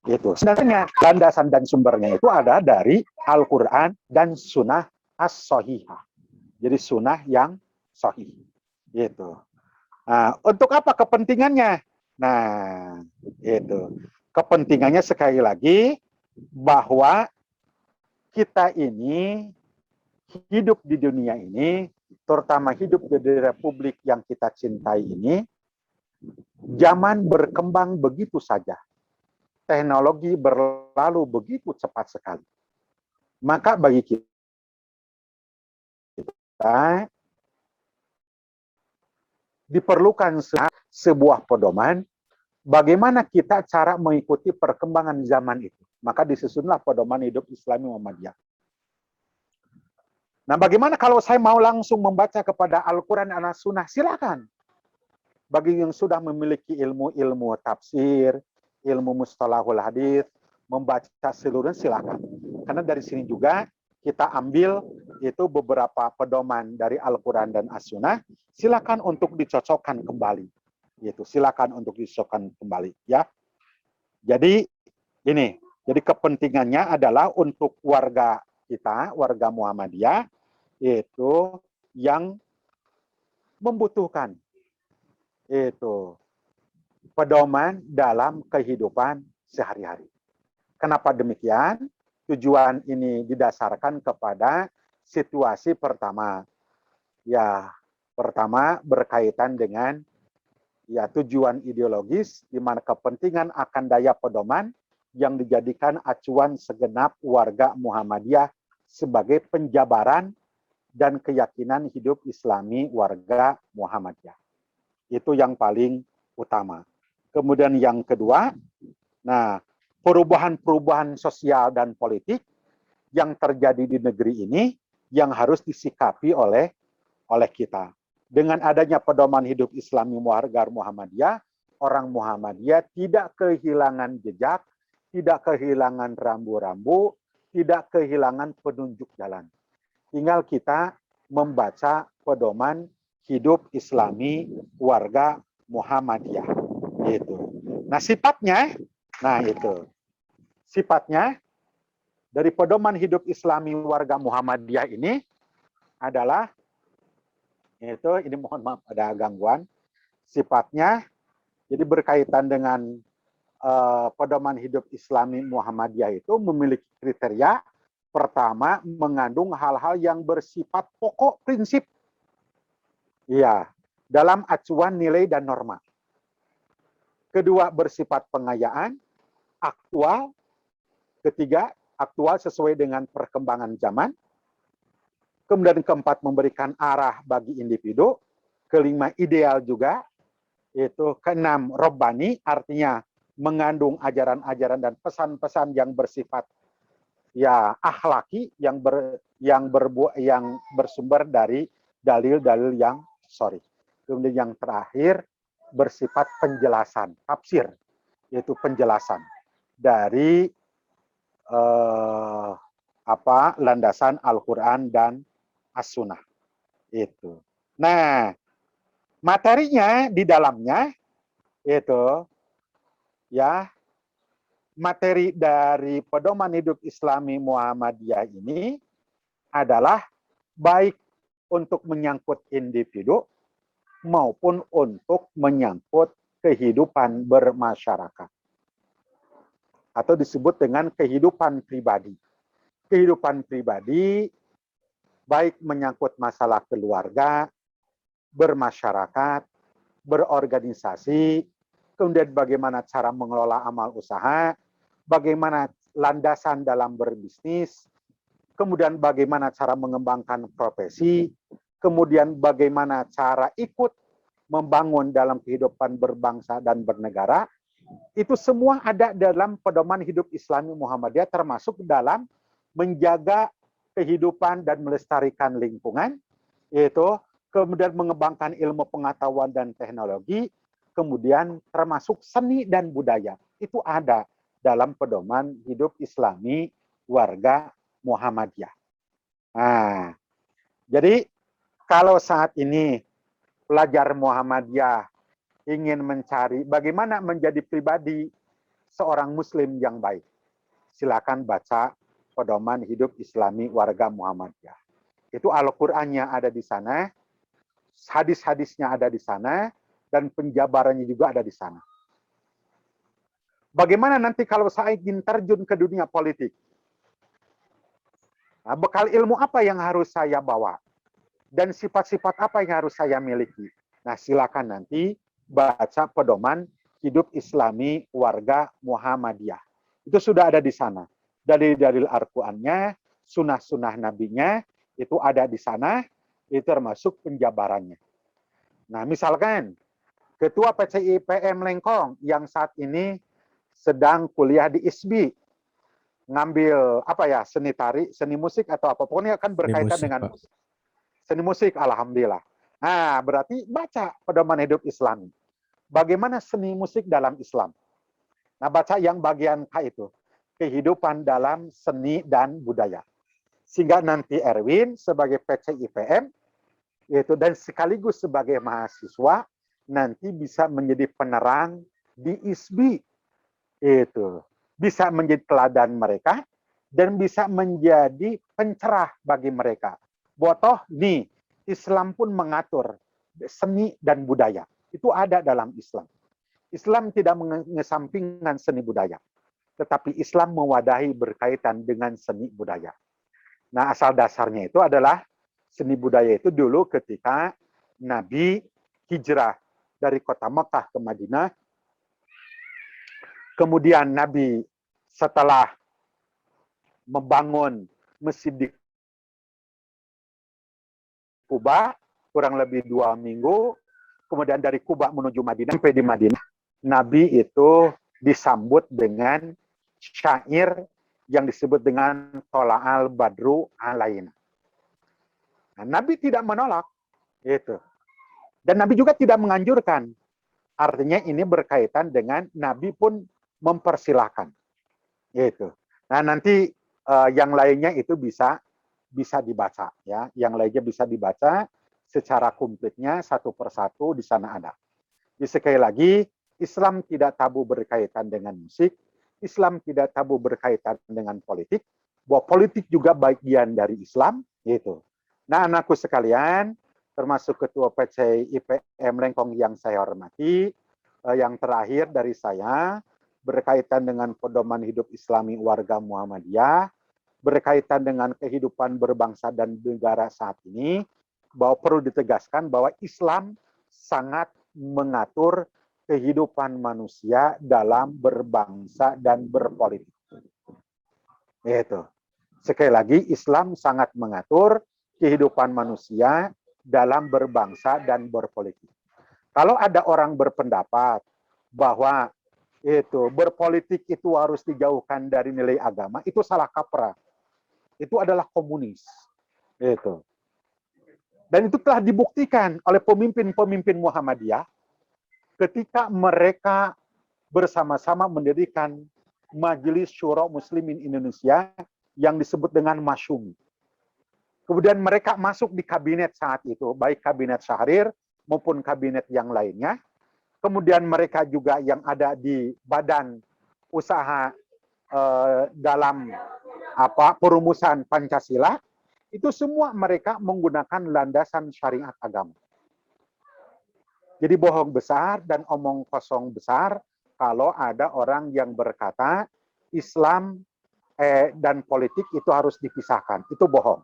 itu sebenarnya landasan dan sumbernya itu ada dari Al-Quran dan Sunnah as-Sahihah. Jadi sunnah yang sahih. Gitu. Nah, untuk apa kepentingannya? Nah, itu. Kepentingannya sekali lagi bahwa kita ini hidup di dunia ini, terutama hidup di republik yang kita cintai ini, zaman berkembang begitu saja. Teknologi berlalu begitu cepat sekali. Maka bagi kita diperlukan sebuah pedoman bagaimana kita cara mengikuti perkembangan zaman itu. Maka disusunlah pedoman hidup Islami Muhammadiyah. Nah, bagaimana kalau saya mau langsung membaca kepada Al-Quran dan As-Sunnah? Silakan. Bagi yang sudah memiliki ilmu tafsir, ilmu mustalahul hadis, membaca seluruhnya silakan. Karena dari sini juga kita ambil itu beberapa pedoman dari Al-Quran dan As-Sunnah, silakan untuk dicocokkan kembali. Gitu. Silakan untuk dicocokkan kembali. Ya. Jadi ini, jadi kepentingannya adalah untuk warga kita, warga Muhammadiyah, itu yang membutuhkan itu pedoman dalam kehidupan sehari-hari. Kenapa demikian? Tujuan ini didasarkan kepada situasi pertama. Ya, pertama berkaitan dengan ya tujuan ideologis di mana kepentingan akan daya pedoman yang dijadikan acuan segenap warga Muhammadiyah sebagai penjabaran dan keyakinan hidup Islami warga Muhammadiyah. Itu yang paling utama. Kemudian yang kedua, nah perubahan-perubahan sosial dan politik yang terjadi di negeri ini yang harus disikapi oleh kita. Dengan adanya pedoman hidup Islami warga Muhammadiyah, orang Muhammadiyah tidak kehilangan jejak, tidak kehilangan rambu-rambu, tidak kehilangan penunjuk jalan. Tinggal kita membaca pedoman hidup Islami warga Muhammadiyah. Itu. Nah, sifatnya, sifatnya dari pedoman hidup Islami warga Muhammadiyah ini adalah ini mohon maaf ada gangguan. Sifatnya jadi berkaitan dengan pedoman hidup Islami Muhammadiyah itu memiliki kriteria. Pertama, mengandung hal-hal yang bersifat pokok prinsip. Ya, dalam acuan nilai dan norma. Kedua, bersifat pengayaan, aktual. Ketiga, aktual sesuai dengan perkembangan zaman. Kemudian keempat, memberikan arah bagi individu. Kelima, ideal juga. Itu keenam, robbani, artinya mengandung ajaran-ajaran dan pesan-pesan yang bersifat ya akhlaki yang bersumber dari dalil-dalil yang Kemudian yang terakhir bersifat penjelasan, tafsir, yaitu penjelasan dari landasan Al-Qur'an dan As-Sunnah. Itu. Nah, materinya di dalamnya itu ya materi dari pedoman hidup Islami Muhammadiyah ini adalah baik untuk menyangkut individu maupun untuk menyangkut kehidupan bermasyarakat. Atau disebut dengan kehidupan pribadi. Kehidupan pribadi baik menyangkut masalah keluarga, bermasyarakat, berorganisasi, kemudian bagaimana cara mengelola amal usaha, bagaimana landasan dalam berbisnis, kemudian bagaimana cara mengembangkan profesi, kemudian bagaimana cara ikut membangun dalam kehidupan berbangsa dan bernegara, itu semua ada dalam pedoman hidup Islami Muhammadiyah, termasuk dalam menjaga kehidupan dan melestarikan lingkungan, yaitu kemudian mengembangkan ilmu pengetahuan dan teknologi, kemudian termasuk seni dan budaya. Itu ada dalam pedoman hidup Islami warga Muhammadiyah. Nah, jadi kalau saat ini pelajar Muhammadiyah ingin mencari bagaimana menjadi pribadi seorang muslim yang baik, silakan baca pedoman hidup Islami warga Muhammadiyah. Itu Al-Qur'annya ada di sana, hadis-hadisnya ada di sana, dan penjabarannya juga ada di sana. Bagaimana nanti kalau saya ingin terjun ke dunia politik? Nah, bekal ilmu apa yang harus saya bawa? Dan sifat-sifat apa yang harus saya miliki? Nah, silakan nanti baca pedoman hidup Islami warga Muhammadiyah. Itu sudah ada di sana. Dalil-dalil Al-Qur'annya, sunnah-sunnah nabinya, itu ada di sana, itu termasuk penjabarannya. Nah, misalkan Ketua PCI PM Lengkong yang saat ini sedang kuliah di ISBI, ngambil seni tari, seni musik atau apa, pokoknya akan berkaitan dengan musik. Seni musik, alhamdulillah. Nah, berarti baca pedoman hidup Islam. Bagaimana seni musik dalam Islam? Nah, baca yang bagian K itu, kehidupan dalam seni dan budaya. Sehingga nanti Erwin sebagai PCI PM, yaitu dan sekaligus sebagai mahasiswa, nanti bisa menjadi penerang di ISBI. Itu bisa menjadi teladan mereka dan bisa menjadi pencerah bagi mereka. Botoh nih, Islam pun mengatur seni dan budaya. Itu ada dalam Islam. Islam tidak mengesampingkan seni budaya, tetapi Islam mewadahi berkaitan dengan seni budaya. Nah, asal dasarnya itu adalah seni budaya itu dulu ketika Nabi hijrah dari kota Mekah ke Madinah. Kemudian Nabi setelah membangun masjid di Kuba, kurang lebih 2 minggu, kemudian dari Kuba menuju Madinah, sampai di Madinah, Nabi itu disambut dengan syair yang disebut dengan Tola'al Badru Alaina. Nah, Nabi tidak menolak itu. Dan Nabi juga tidak menganjurkan. Artinya ini berkaitan dengan Nabi pun mempersilahkan. Gitu. Nah, nanti yang lainnya itu bisa dibaca ya. Yang lainnya bisa dibaca secara komplitnya satu persatu di sana ada. Jadi sekali lagi, Islam tidak tabu berkaitan dengan musik, Islam tidak tabu berkaitan dengan politik, bahwa politik juga bagian dari Islam, gitu. Nah, anakku sekalian, termasuk Ketua PC IPM Lengkong yang saya hormati, yang terakhir dari saya, berkaitan dengan pedoman hidup Islami warga Muhammadiyah, berkaitan dengan kehidupan berbangsa dan negara saat ini, bahwa perlu ditegaskan bahwa Islam sangat mengatur kehidupan manusia dalam berbangsa dan berpolitik. Itu. Sekali lagi, Islam sangat mengatur kehidupan manusia dalam berbangsa dan berpolitik. Kalau ada orang berpendapat bahwa itu berpolitik itu harus dijauhkan dari nilai agama, itu salah kaprah. Itu adalah komunis. Itu. Dan itu telah dibuktikan oleh pemimpin-pemimpin Muhammadiyah ketika mereka bersama-sama mendirikan Majelis Syuro Muslimin Indonesia yang disebut dengan Masyumi. Kemudian mereka masuk di kabinet saat itu, baik kabinet Syahrir maupun kabinet yang lainnya. Kemudian mereka juga yang ada di badan usaha dalam perumusan Pancasila, itu semua mereka menggunakan landasan syariat agama. Jadi bohong besar dan omong kosong besar kalau ada orang yang berkata Islam dan politik itu harus dipisahkan. Itu bohong.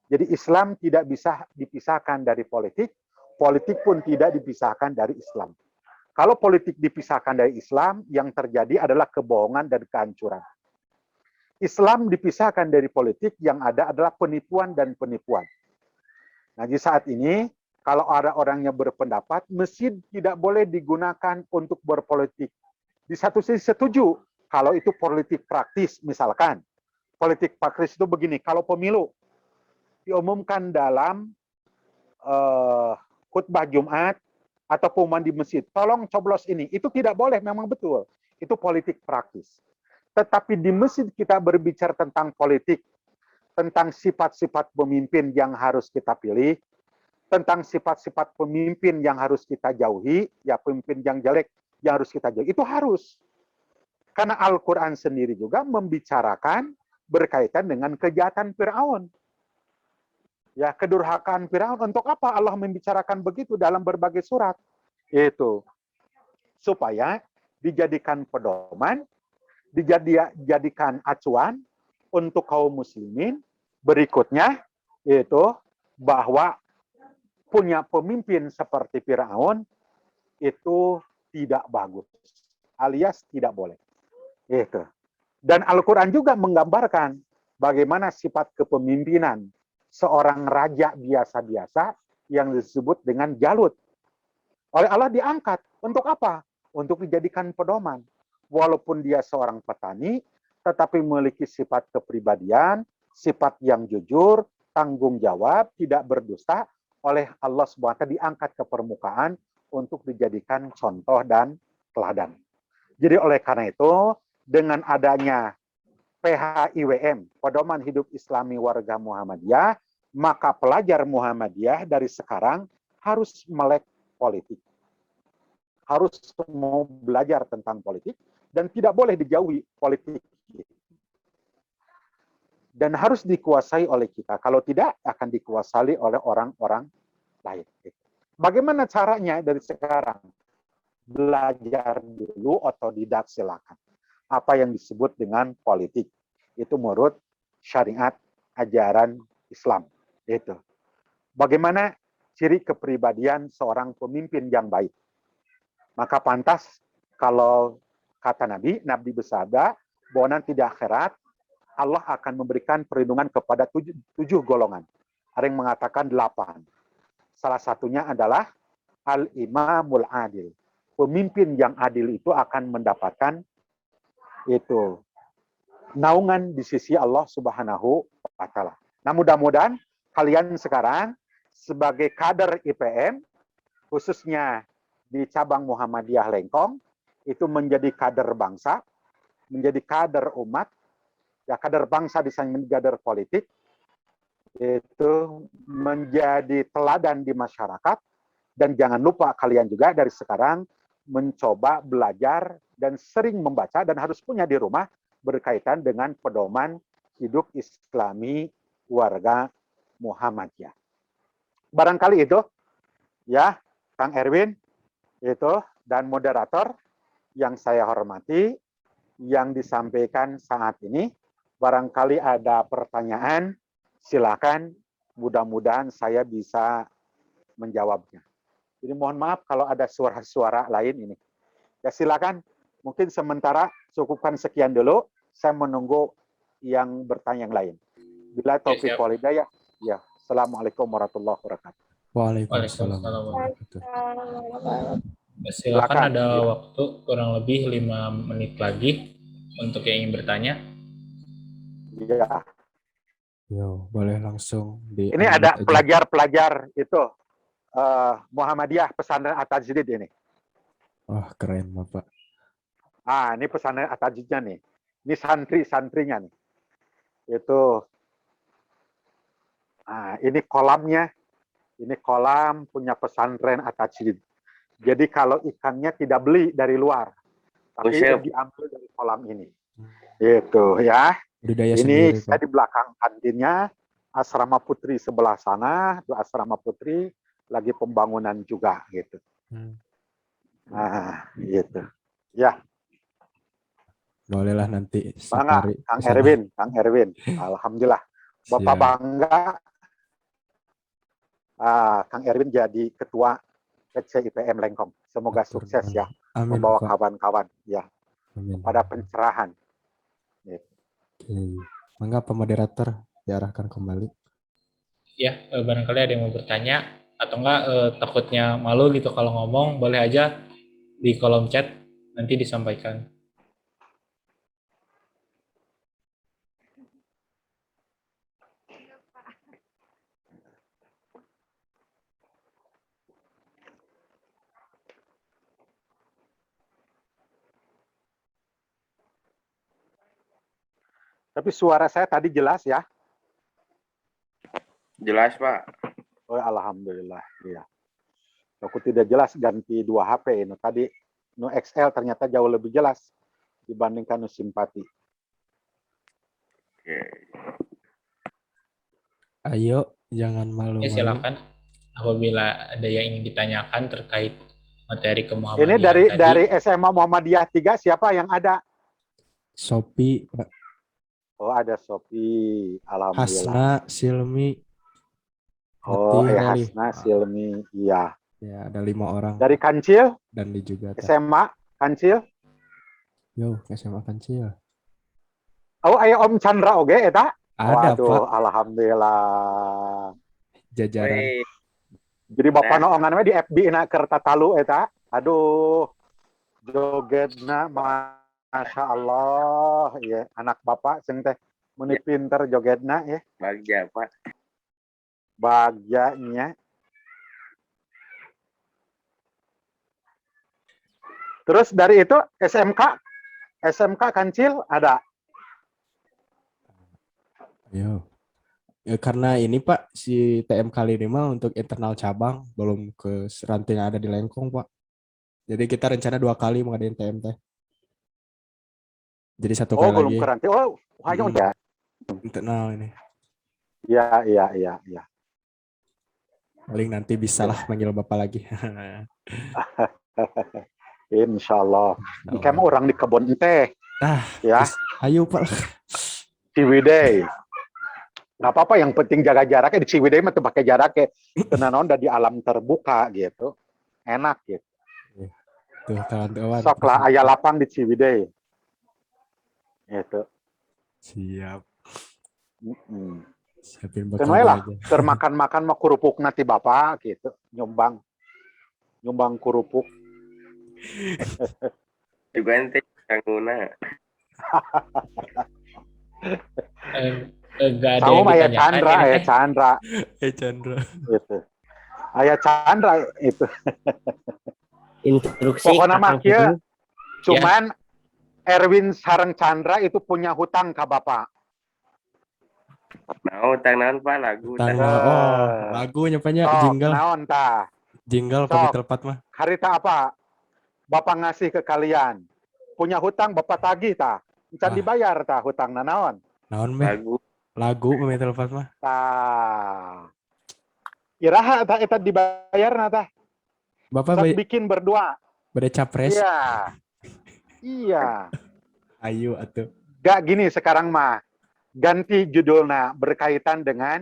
Jadi Islam tidak bisa dipisahkan dari politik, politik pun tidak dipisahkan dari Islam. Kalau politik dipisahkan dari Islam, yang terjadi adalah kebohongan dan kehancuran. Islam dipisahkan dari politik, yang ada adalah penipuan dan penipuan. Nah, di saat ini, kalau ada orang yang berpendapat, masjid tidak boleh digunakan untuk berpolitik. Di satu sisi setuju, kalau itu politik praktis, misalkan. Politik praktis itu begini, kalau pemilu diumumkan dalam khutbah Jumat, atau pengumuman di masjid, tolong coblos ini. Itu tidak boleh, memang betul. Itu politik praktis. Tetapi di masjid kita berbicara tentang politik, tentang sifat-sifat pemimpin yang harus kita pilih, tentang sifat-sifat pemimpin yang harus kita jauhi, ya pemimpin yang jelek yang harus kita jauhi. Itu harus. Karena Al-Quran sendiri juga membicarakan berkaitan dengan kejahatan Fir'aun. Ya, kedurhakaan Firaun. Untuk apa Allah membicarakan begitu dalam berbagai surat? Itu supaya dijadikan pedoman, dijadikan acuan untuk kaum muslimin berikutnya, itu bahwa punya pemimpin seperti Firaun itu tidak bagus, alias tidak boleh. Itu. Dan Al-Quran juga menggambarkan bagaimana sifat kepemimpinan seorang raja biasa-biasa yang disebut dengan Jalut. Oleh Allah diangkat. Untuk apa? Untuk dijadikan pedoman. Walaupun dia seorang petani, tetapi memiliki sifat kepribadian, sifat yang jujur, tanggung jawab, tidak berdusta, oleh Allah SWT diangkat ke permukaan untuk dijadikan contoh dan teladan. Jadi oleh karena itu, dengan adanya PHIWM, Pedoman Hidup Islami Warga Muhammadiyah, maka pelajar Muhammadiyah dari sekarang harus melek politik. Harus mau belajar tentang politik dan tidak boleh dijauhi politik. Dan harus dikuasai oleh kita. Kalau tidak, akan dikuasai oleh orang-orang lain. Bagaimana caranya dari sekarang? Belajar dulu, otodidak silakan. Apa yang disebut dengan politik. Itu menurut syariat ajaran Islam. Itu. Bagaimana ciri kepribadian seorang pemimpin yang baik? Maka pantas kalau kata Nabi bersabda bahwa nanti di akhirat Allah akan memberikan perlindungan kepada tujuh golongan. Ada yang mengatakan 8. Salah satunya adalah al-imamul adil. Pemimpin yang adil itu akan mendapatkan itu naungan di sisi Allah Subhanahu wa taala. Nah, mudah-mudahan kalian sekarang sebagai kader IPM khususnya di cabang Muhammadiyah Lengkong itu menjadi kader bangsa, menjadi kader umat, ya kader bangsa di samping kader politik, itu menjadi teladan di masyarakat. Dan jangan lupa kalian juga dari sekarang mencoba belajar dan sering membaca dan harus punya di rumah berkaitan dengan pedoman hidup Islami warga Muhammadiyah. Barangkali itu ya Kang Erwin itu dan moderator yang saya hormati yang disampaikan saat ini. Barangkali ada pertanyaan, silakan. Mudah-mudahan saya bisa menjawabnya. Jadi mohon maaf kalau ada suara-suara lain ini. Ya silakan. Mungkin sementara cukupkan sekian dulu. Saya menunggu yang bertanya yang lain. Bila taufiq wal hidayah. Ya. Assalamualaikum warahmatullahi wabarakatuh. Waalaikumsalam Waalaikumsalam. warahmatullahi. Silakan, Silakan. ada waktu kurang lebih 5 menit lagi untuk yang ingin bertanya. Ya. Yo, boleh langsung di Ini ada pelajar-pelajar itu Muhammadiyah pesantren At-Tajdid ini. Wah, keren Bapak. Ah, ini pesantren At-Tajdidnya nih. Ini santri-santrinya nih. Itu. Ah, ini kolamnya. Ini kolam punya pesantren At-Tajdid. Jadi kalau ikannya tidak beli dari luar, tapi diambil dari kolam ini. Itu ya. Budidaya Ini sendiri, saya Pak. di belakang kantinnya, asrama putri sebelah sana, itu asrama putri lagi pembangunan juga gitu. Nah, gitu. Ya, Bolehlah nanti bangga safari Kang ke sana. Erwin, Kang Erwin. Alhamdulillah. Bapak Siap. bangga Kang Erwin jadi ketua PC IPM Lengkong. Semoga sukses ya, Amin, membawa Pak. kawan-kawan ya Amin. pada pencerahan. Oke. Mangga Pak Moderator diarahkan kembali. Ya, barangkali ada yang mau bertanya atau enggak takutnya malu gitu kalau ngomong, boleh aja di kolom chat nanti disampaikan. Tapi suara saya tadi jelas ya? Jelas, Pak. Oh, alhamdulillah. Iya. Aku tidak jelas ganti 2 HP ini. Tadi no XL ternyata jauh lebih jelas dibandingkan no simpati. Oke. Ayo, jangan Ya, malu-malu. silakan apabila ada yang ingin ditanyakan terkait materi Ini kemuhammadiyah tadi. dari SMA Muhammadiyah 3 siapa yang ada? Shopee, Pak. Oh, ada Sofi. Alhamdulillah. Hasna, Silmi. Oh, Ngetih kali. Hasna, Silmi. Iya. Ya, ada 5 orang. Dari Kancil, Dan di juga. SMA Kancil. Yo, SMA Kancil. Oh, aya Om Chandra oge eta? Ada, Waduh, Pak. alhamdulillah. Jajaran. Weh, Jadi Bapak noongan we di FB na keur tatalu eta. Aduh. Jogetna Masya Allah, ya anak bapak sing teh meni pinter jogetna ya, bagja, Pak. bahagianya. Terus dari itu SMK Kancil ada. Yo. Ya, karena ini Pak, si TM kali ini mah untuk internal cabang, belum ke ranting yang ada di Lengkong, Pak. Jadi kita rencana 2 kali mengadain TM teh. Jadi 1 kali belum lagi. keranti. Oh, hanya ya. Internal ini. Iya. Paling nanti bisa lah manggil Bapak lagi. Insya Allah. Ini kayak orang di kebun teh. Ya. Ayo Pak. Ciwidey. Nggak apa-apa, yang penting jaga jaraknya di Ciwidey mah tuh pakai jaraknya. Tenanon udah di alam terbuka gitu. Enak gitu. Tuh kawan-kawan. Sok lah aya lapang di Ciwidey. Gitu. Siap. Mm-mm. Siapin Kenapa lah, aja. termakan-makan mah kerupuk nanti Bapak gitu, nyumbang kerupuk. Juga ente yang guna. Enggak ada Sama yang Ayah ditanyakan Chandra, ini Ayah teh. Chandra Chandra. gitu. Ayah Chandra itu. Instruksi Pokoknya mah Kakang kieu Piping. cuman Erwin sareng Chandra itu punya hutang ke Bapak. Nah, utang naon Pak lagu Tang tah. mah oh Eh, lagu nyapanya sok jingle naon tah? Kopi Sok Telpat mah. harita apa? Bapak ngasih ke kalian. Punya hutang Bapak tagih tah. Encan Wah, dibayar tah hutang naon? naon meh Lagu lagu Kopi Telpat mah. Tah. Iraha tah eta dibayar tah. Bapak Sak bikin berdua. bade capres. Iya. Iya. Ayo atuh. Gak gini sekarang mah. Ganti judulnya berkaitan dengan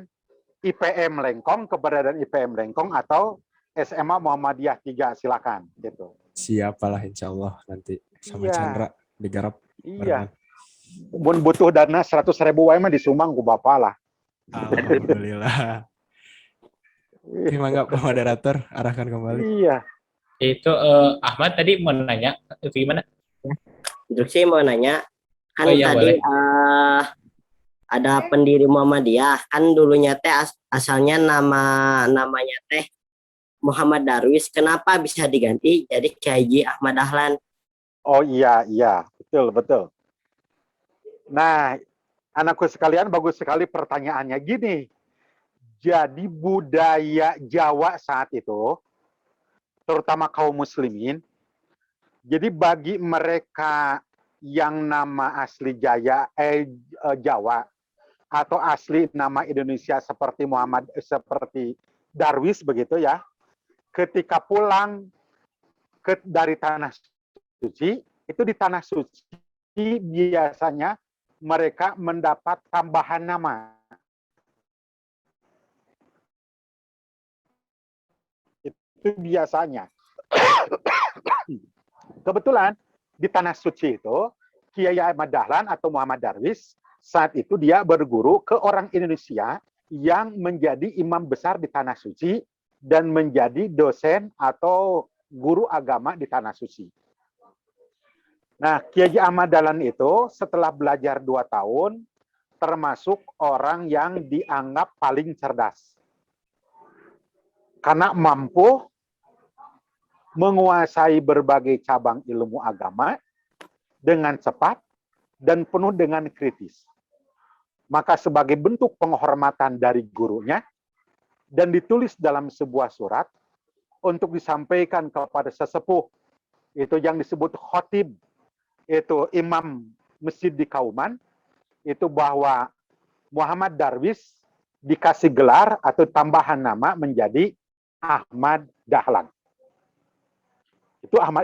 IPM Lengkong, keberadaan IPM Lengkong atau SMA Muhammadiyah 3, silakan gitu. Siapalah insyaallah nanti sama Iya. Chandra digarap Iya. barengan. Mun butuh dana 100.000 wae mah disumbang ku Bapak lah. Alhamdulillah. Oke, mangga Pak Moderator, arahkan kembali. Iya. Itu Ahmad tadi mau nanya itu gimana? Instruksi mau nanya, kan Oh iya tadi boleh. ada pendiri Muhammadiyah, kan dulunya teh asalnya namanya teh Muhammad Darwis. Kenapa bisa diganti jadi Kiai Haji Ahmad Dahlan? Oh iya, iya. Betul, betul. Nah, anakku sekalian, bagus sekali pertanyaannya. Gini, jadi budaya Jawa saat itu, terutama kaum muslimin, jadi bagi mereka yang nama asli Jawa atau asli nama Indonesia seperti Darwis begitu ya, ketika pulang dari tanah suci, itu di tanah suci biasanya mereka mendapat tambahan nama. Itu biasanya. Kebetulan di tanah suci itu Kiai Ahmad Dahlan atau Muhammad Darwis saat itu dia berguru ke orang Indonesia yang menjadi imam besar di tanah suci dan menjadi dosen atau guru agama di tanah suci. Nah, Kiai Ahmad Dahlan itu setelah belajar 2 tahun termasuk orang yang dianggap paling cerdas. Karena mampu menguasai berbagai cabang ilmu agama dengan cepat dan penuh dengan kritis. Maka sebagai bentuk penghormatan dari gurunya dan ditulis dalam sebuah surat untuk disampaikan kepada sesepuh, itu yang disebut khotib, itu imam masjid di Kauman, itu bahwa Muhammad Darwis dikasih gelar atau tambahan nama menjadi Ahmad Dahlan.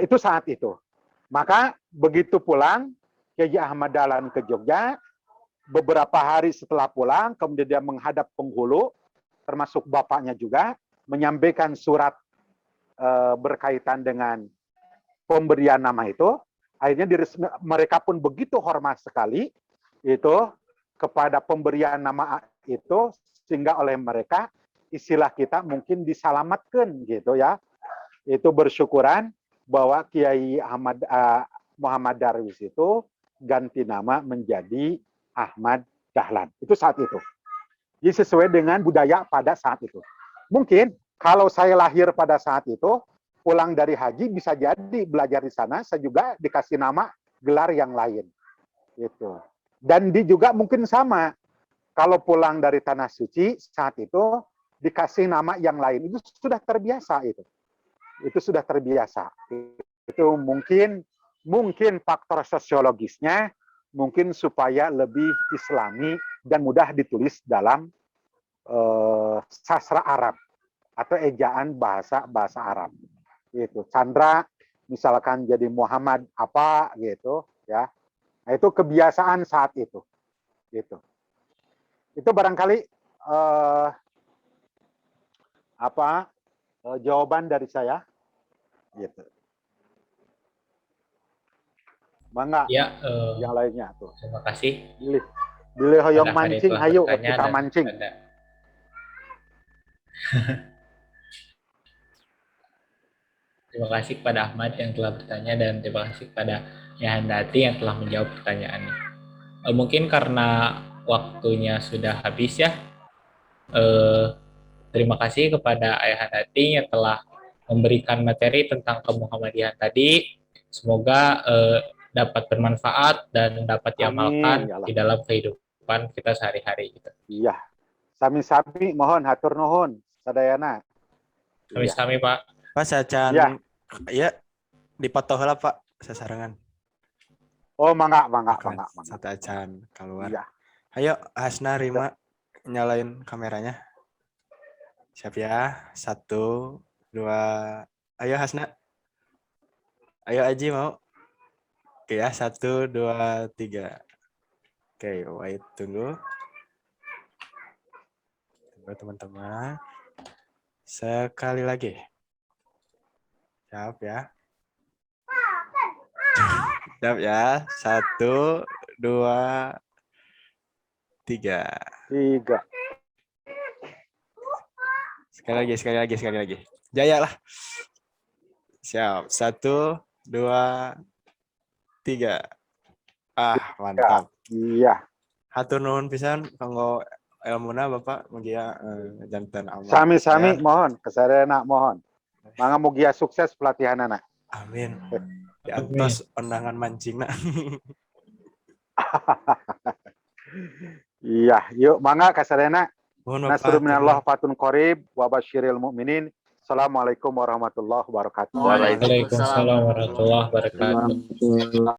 Itu saat itu. Maka begitu pulang Kiai Ahmad Dahlan ke Jogja, beberapa hari setelah pulang, kemudian dia menghadap penghulu, termasuk bapaknya juga, menyampaikan surat berkaitan dengan pemberian nama itu. Akhirnya mereka pun begitu hormat sekali itu kepada pemberian nama itu, sehingga oleh mereka istilah kita mungkin disalamatkan gitu ya. Itu bersyukuran bahwa Kiai Muhammad Darwis itu ganti nama menjadi Ahmad Dahlan. Itu saat itu. Jadi sesuai dengan budaya pada saat itu. Mungkin kalau saya lahir pada saat itu, pulang dari haji bisa jadi belajar di sana, saya juga dikasih nama gelar yang lain. Gitu. Dan juga mungkin sama, kalau pulang dari tanah suci saat itu dikasih nama yang lain, itu sudah terbiasa itu. Itu sudah terbiasa. Itu mungkin faktor sosiologisnya mungkin supaya lebih islami dan mudah ditulis dalam sastra Arab atau ejaan bahasa Arab. Gitu. Chandra misalkan jadi Muhammad apa gitu ya. Nah, itu kebiasaan saat itu. Gitu. Itu barangkali jawaban dari saya. Gitu. Mangga Ya, yang lainnya tuh. terima kasih. Bilih hoyong Pada hari mancing, telah hayu bertanya kita dan mancing. Terima kasih kepada Ahmad yang telah bertanya dan terima kasih kepada Yahandati yang telah menjawab pertanyaannya. Mungkin karena waktunya sudah habis ya. Eh, Terima kasih kepada Ayah Handati yang telah memberikan materi tentang kemuhammadiyahan tadi. Semoga dapat bermanfaat dan dapat Amin diamalkan ya Allah. di dalam kehidupan kita sehari-hari. Gitu. Iya. Sami-sami mohon hatur nuhun sadayana. Iya. Kami Pak. Pak sacan Iya. ya dipotong lah Pak sasarangan. Oh, mangga. Satu acan keluar. Iya. Ayo Hasna Rima nyalain kameranya. Siap ya. 1, 2. Ayo Hasna. Ayo Aji mau. Oke ya. 1, 2, 3. Oke, wait tunggu. Tunggu teman-teman. Sekali lagi. Siap ya. Siap ya. 1, 2, 3. 3. Sekali lagi. Jaya lah. Siap. 1, 2, 3. Mantap. Iya. Hatur nuhun pisan kanggo ilmuna Bapak mugia janten amal. Sami-sami mohon kesadayana mohon. Mangga mugia sukses pelatihanana. Amin. Diantos undangan mancingna. Iya, yuk mangga kasadayana. Mohon Bapak. Nasrul minallah fatun qarib wa basyiril mu'minin. Assalamualaikum warahmatullahi wabarakatuh. Waalaikumsalam warahmatullahi wabarakatuh.